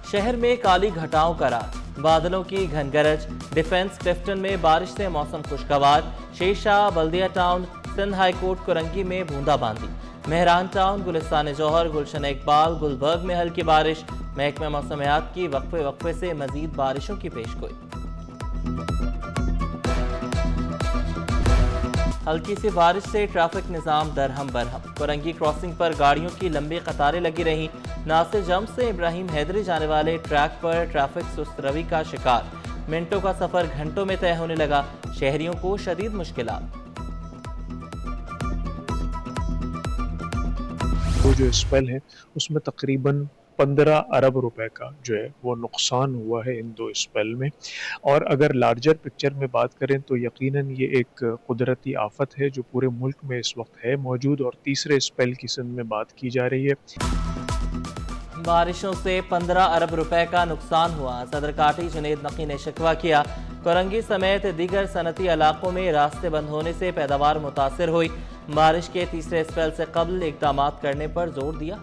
शहर में काली घटाओं का राज, बादलों की घनगरज। डिफेंस क्लिफ्टन में बारिश से मौसम खुशगवार। Shershah, Baldia town, Sindh high court Korangi में बूंदाबांदी। मेहरान टाउन, गुलिस्तान जौहर, गुलशन इकबाल, गुलबर्ग में हल्की बारिश। महकमे मौसमियात की वक्फे से मजीद बारिशों की पेशगोई। हल्की सी बारिश से ट्रैफिक निज़ाम दरहम बरहम। कोरंगी क्रॉसिंग पर गाड़ियों की लंबी कतारें लगी रहीं। नासिर जम्प से इब्राहिम हैदरी जाने वाले ट्रैक पर ट्रैफिक सुस्त रवि का शिकार। मिनटों का सफर घंटों में तय होने लगा। शहरियों को शदीद मुश्किलात। वो जो स्पेल है उसमें तकरीबन 15 अरब रुपए का जो है वो नुकसान हुआ है इन दो स्पेल में। और अगर लार्जर पिक्चर में बात करें तो यकीनन ये एक कुदरती आफत है जो पूरे मुल्क में इस वक्त है मौजूद, और तीसरे स्पेल की सिंध में बात की जा रही है। बारिशों से 15 अरब रुपए का नुकसान हुआ। सदर काटी जुनेद नकी ने शिकवा किया। कोरंगी समेत दीगर सनती इलाकों में रास्ते बंद होने से पैदावार मुतासिर हुई। बारिश के तीसरे स्पेल से कबल इकदाम करने पर जोर दिया।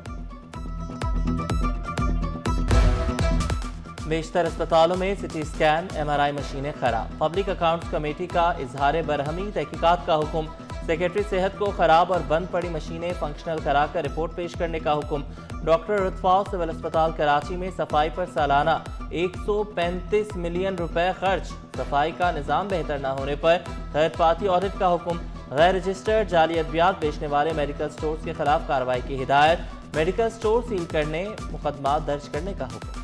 बेशतर अस्पतालों में सिटी स्कैन, MRI मशीनें खराब। पब्लिक अकाउंट्स कमेटी का इजहार बरहमी, तहकीकात का हुक्म। सेक्रेटरी सेहत को खराब और बंद पड़ी मशीनें फंक्शनल कराकर रिपोर्ट पेश करने का हुक्म। डॉक्टर रुतफाव सिविल अस्पताल कराची में सफाई पर सालाना 135 मिलियन रुपए खर्च। सफाई का निज़ाम बेहतर न होने पर थर्ड पार्टी ऑडिट का हुक्म। गैर रजिस्टर्ड जाली अद्वियात बेचने वाले मेडिकल स्टोर्स के खिलाफ कार्रवाई की हिदायत। मेडिकल स्टोर सील करने, मुकदमा दर्ज करने का हुक्म।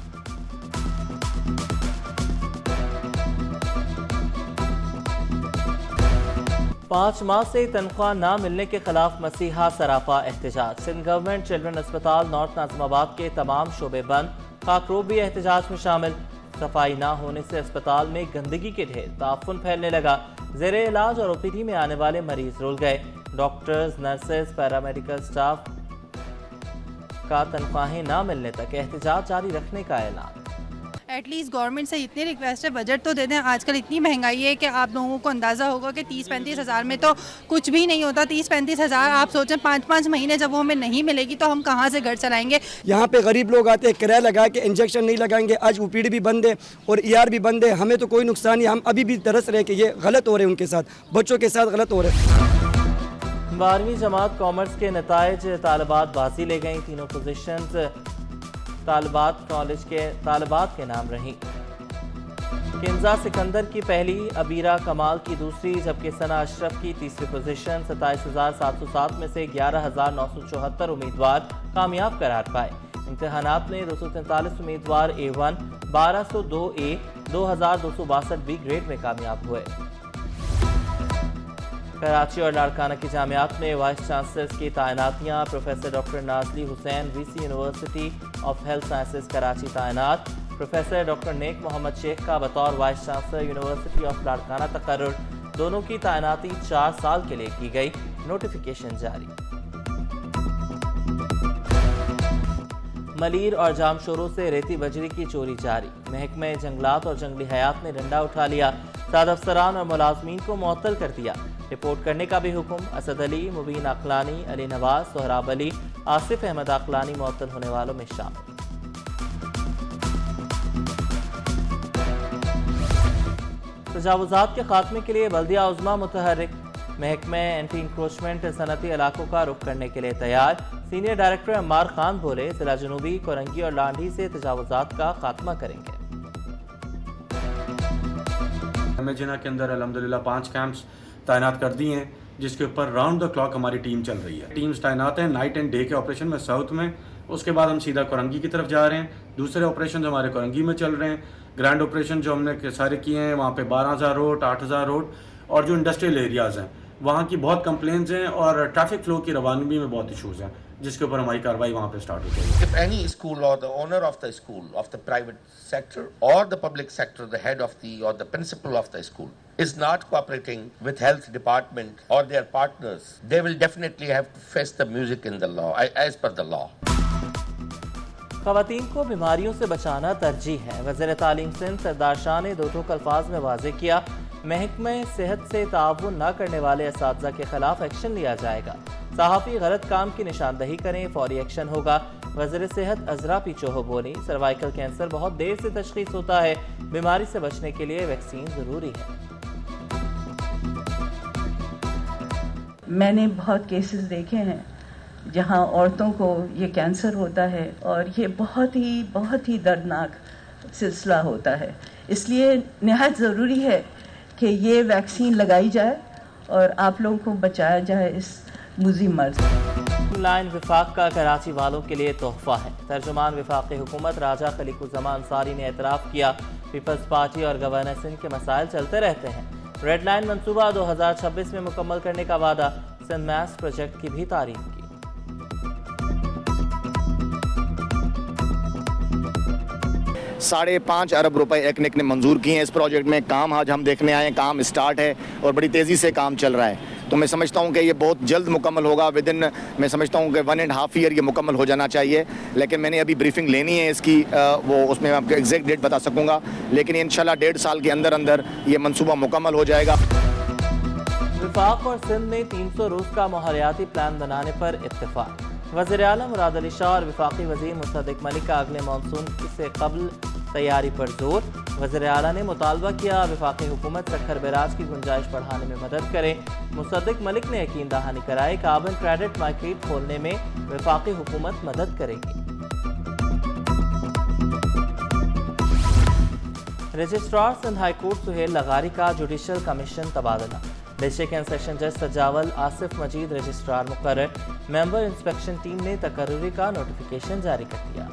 पाँच माह से तनख्वाह न मिलने के खिलाफ मसीहा सरापा एहतजाज। सिंध गवर्नमेंट चिल्ड्रन अस्पताल नॉर्थ नाज़िमाबाद के तमाम शोबे बंद। खाकरोब भी एहतजाज में शामिल। सफाई न होने से अस्पताल में गंदगी के ढेर, ताफुन फैलने लगा। ज़ेरे इलाज और OPD में आने वाले मरीज रुल गए। डॉक्टर्स, नर्सेज, पैरामेडिकल स्टाफ का तनख्वाहें न मिलने तक एहतजाज जारी रखने का ऐलान। एटलीस्ट गवर्नमेंट से इतनी रिक्वेस्ट है, बजट तो दे दें। आजकल इतनी महंगाई है कि आप लोगों को अंदाज़ा होगा कि 30-35 हज़ार में तो कुछ भी नहीं होता। 30-35 हज़ार आप सोचें 5-5 महीने जब वो हमें नहीं मिलेगी तो हम कहाँ से घर चलाएंगे। यहाँ पे गरीब लोग आते हैं, किराया लगा के इंजेक्शन नहीं लगाएंगे। आज OPD भी बंद है और ER भी बंद है। हमें तो कोई नुकसान नहीं, हम अभी भी तरस रहे कि ये गलत हो रहे हैं, उनके साथ बच्चों के साथ गलत हो रहे हैं। 12वीं जमात कॉमर्स के नताइज, तालिबात बाजी ले गईं। तीनों पोजीशंस तालिबात कॉलेज के तालिबात के नाम रही। किंजा सिकंदर की पहली, अबीरा कमाल की दूसरी, जबकि सना अशरफ की तीसरी पोजीशन। 27,707 में से 11,974 उम्मीदवार कामयाब करार पाए। इम्तिहानात में 243 उम्मीदवार A1, 1202 A, 2,262 B ग्रेड में कामयाब हुए। कराची और लाड़काना की जामियात में वाइस चांसलर्स की तैनातियाँ। Professor doctor Nazli Hussain VC university of health sciences Karachi तैनात। प्रोफेसर डॉक्टर नेक मोहम्मद शेख का बतौर vice chancellor university of Larkana तकर्रुर। दोनों की तैनाती 4 साल के लिए की गई। नोटिफिकेशन जारी। मलीर और जामशोरों से रेती बजरी की चोरी जारी। महकमे जंगलात और जंगली हयात ने डंडा उठा लिया। 7 अफसरान और मुलाजमीन को मुअत्तल कर दिया। रिपोर्ट करने का भी हुक्म। असद अली, मुबीन अकलानी, अली नवाज, सोहराब अली, आसिफ अहमद अकलानी मुअत्तल होने वालों में शामिल। तजावुजात के खात्मे के लिए बल्दिया उज़्मा मुतहर्रिक। महकमे एंटी इंक्रोचमेंट सनती इलाकों का रुख करने के लिए तैयार। सीनियर डायरेक्टर अम्मार खान बोले, जिला जनूबी, कोरंगी और लांढी से तजावुजात का खात्मा करेंगे। हमें जिना के अंदर अल्हम्दुलिल्लाह 5 कैंप्स तैनात कर दिए हैं, जिसके ऊपर राउंड द क्लॉक हमारी टीम चल रही है। टीम्स तैनात हैं नाइट एंड डे के ऑपरेशन में साउथ में। उसके बाद हम सीधा कोरंगी की तरफ जा रहे हैं। दूसरे ऑपरेशन हमारे कोरंगी में चल रहे हैं। ग्रैंड ऑपरेशन जो हमने सारे किए हैं वहाँ पे 12,000 रोड, 8,000 रोड और जो इंडस्ट्रियल एरियाज़ हैं वहाँ की बहुत कंप्लेंट्स हैं और ट्रैफिक फ्लो की रवानगी में बहुत इशूज़ हैं, जिसके ऊपर हमारी कार्रवाई वहाँ पे स्टार्ट हो जाएगी। If any school or the owner of the school, of the private sector or the public sector, the head of the or the principal of the school is not cooperating with health department or their partners, they will definitely have to face the music in the law, as per the law. ख़वातीन को बीमारियों से बचाना तरजीह है। वज़ीर तालीम सिंध सरदार शाह ने दो टूक अल्फाज में वाज़ेह किया। महकमे सेहत से ताउन न करने वाले असातिज़ा के खिलाफ एक्शन लिया जाएगा। صحافی غلط کام کی نشاندہی کریں فوری ایکشن ہوگا. وزیر صحت عذرا پیچوہو بولی سروائیکل کینسر بہت دیر سے تشخیص ہوتا ہے, بیماری سے بچنے کے لیے ویکسین ضروری ہے. میں نے بہت کیسز دیکھے ہیں جہاں عورتوں کو یہ کینسر ہوتا ہے اور یہ بہت ہی دردناک سلسلہ ہوتا ہے. اس لیے نہایت ضروری ہے کہ یہ ویکسین لگائی جائے اور آپ لوگوں کو بچایا جائے اس موذی مرض. آن لائن وفاق کا کراچی والوں کے لیے تحفہ ہے. ترجمان وفاقی حکومت راجہ خلیق الزمان انصاری نے اعتراف کیا پیپلز پارٹی اور گورنر سندھ کے مسائل چلتے رہتے ہیں. ریڈ لائن منصوبہ 2026 میں مکمل کرنے کا وعدہ. سندھ میس پروجیکٹ کی بھی تعریف کی. 5.5 ارب روپے ایکنک نے منظور کیے ہیں اس پروجیکٹ میں. کام آج ہم دیکھنے آئے ہیں, کام اسٹارٹ ہے اور بڑی تیزی سے کام چل رہا ہے. تو میں سمجھتا ہوں کہ یہ بہت جلد مکمل ہوگا. میں سمجھتا ہوں کہ 1.5 ایئر یہ مکمل ہو جانا چاہیے. لیکن میں نے ابھی بریفنگ لینی ہے اس کی, وہ اس میں آپ کو ایگزیکٹ ڈیٹ بتا سکوں گا. لیکن انشاءاللہ 1.5 سال کے اندر یہ منصوبہ مکمل ہو جائے گا. وفاق اور سندھ میں 300 روز کا ماحولیاتی پلان بنانے پر اتفاق. وزیر اعلیٰ مراد علی شاہ اور وفاقی وزیر مصدق ملک کا اگلے مانسون سے قبل تیاری پر زور. وزیر اعلیٰ نے مطالبہ کیا وفاقی حکومت سکھر بیراج کی گنجائش بڑھانے میں مدد کرے. مصدق ملک نے یقین دہانی کرائی کاربن کریڈٹ مارکیٹ کھولنے میں وفاقی حکومت مدد کرے گی. Registrar Sindh high court Sohail لغاری کا جوڈیشل کمیشن تبادلہ. ڈسٹرکٹ اینڈ سیشن جج سجاول آصف مجید رجسٹرار مقرر. ممبر انسپیکشن ٹیم نے تقرری کا نوٹیفیکیشن جاری کر دیا.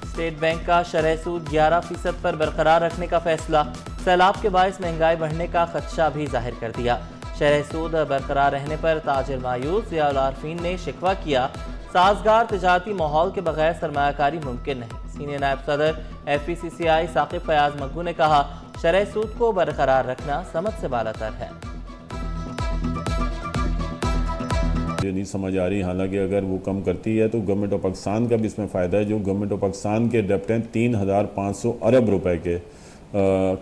اسٹیٹ بینک کا شرح سود 11% پر برقرار رکھنے کا فیصلہ. سیلاب کے باعث مہنگائی بڑھنے کا خدشہ بھی ظاہر کر دیا. شرح سود برقرار رہنے پر تاجر مایوس. ضیاء العارفین نے شکوہ کیا سازگار تجارتی ماحول کے بغیر سرمایہ کاری ممکن نہیں. سینئر نائب صدر FPCCI ثاقب فیاض مگو نے کہا شرح سود کو برقرار رکھنا سمجھ سے بالاتر ہے. یہ نہیں سمجھ آ رہی, حالانکہ اگر وہ کم کرتی ہے تو گورنمنٹ آف پاکستان کا بھی اس میں فائدہ ہے. جو گورنمنٹ آف پاکستان کے ڈیپٹ ہیں 3,500 ارب روپے کے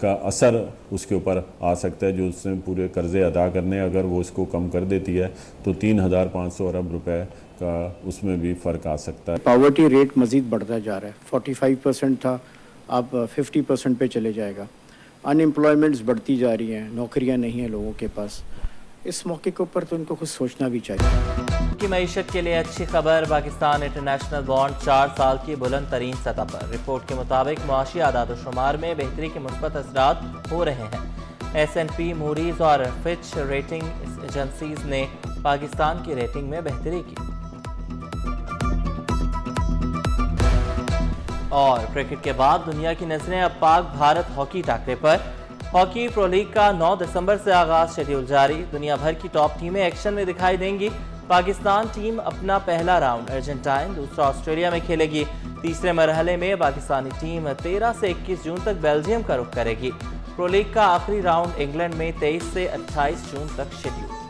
کا اثر اس کے اوپر آ سکتا ہے. جو اس نے پورے قرضے ادا کرنے, اگر وہ اس کو کم کر دیتی ہے تو 3,500 ارب روپے کا اس میں بھی فرق آ سکتا ہے. پاورٹی ریٹ مزید بڑھتا جا رہا ہے. 45% تھا, اب 50% پہ چلے جائے گا. ان امپلائمنٹس بڑھتی جا رہی ہیں, نوکریاں نہیں ہیں لوگوں کے پاس. اس موقع کے اوپر تو ان کو خود سوچنا بھی چاہیے. کی معیشت کے لیے اچھی خبر. پاکستان انٹرنیشنل بانڈ 4 سال کی بلند ترین سطح پر. رپورٹ کے مطابق معاشی اعداد و شمار میں بہتری کے مثبت اثرات ہو رہے ہیں. S&P, موڈیز اور فچ ریٹنگ ایجنسیز نے پاکستان کی ریٹنگ میں بہتری کی. اور کرکٹ کے بعد دنیا کی نظریں اب پاک بھارت ہاکی ٹاکرے پر. ہاکی پرو لیگ کا 9 دسمبر سے آغاز. شیڈیول جاری. دنیا بھر کی ٹاپ ٹیمیں ایکشن میں دکھائی دیں گی. پاکستان ٹیم اپنا پہلا راؤنڈ ارجنٹائن, دوسرا آسٹریلیا میں کھیلے گی. تیسرے مرحلے میں پاکستانی ٹیم 13 سے 21 جون تک بیلجیم کا رخ کرے گی. پرو لیگ کا آخری راؤنڈ انگلینڈ میں 23 سے 28 جون تک شیڈیول.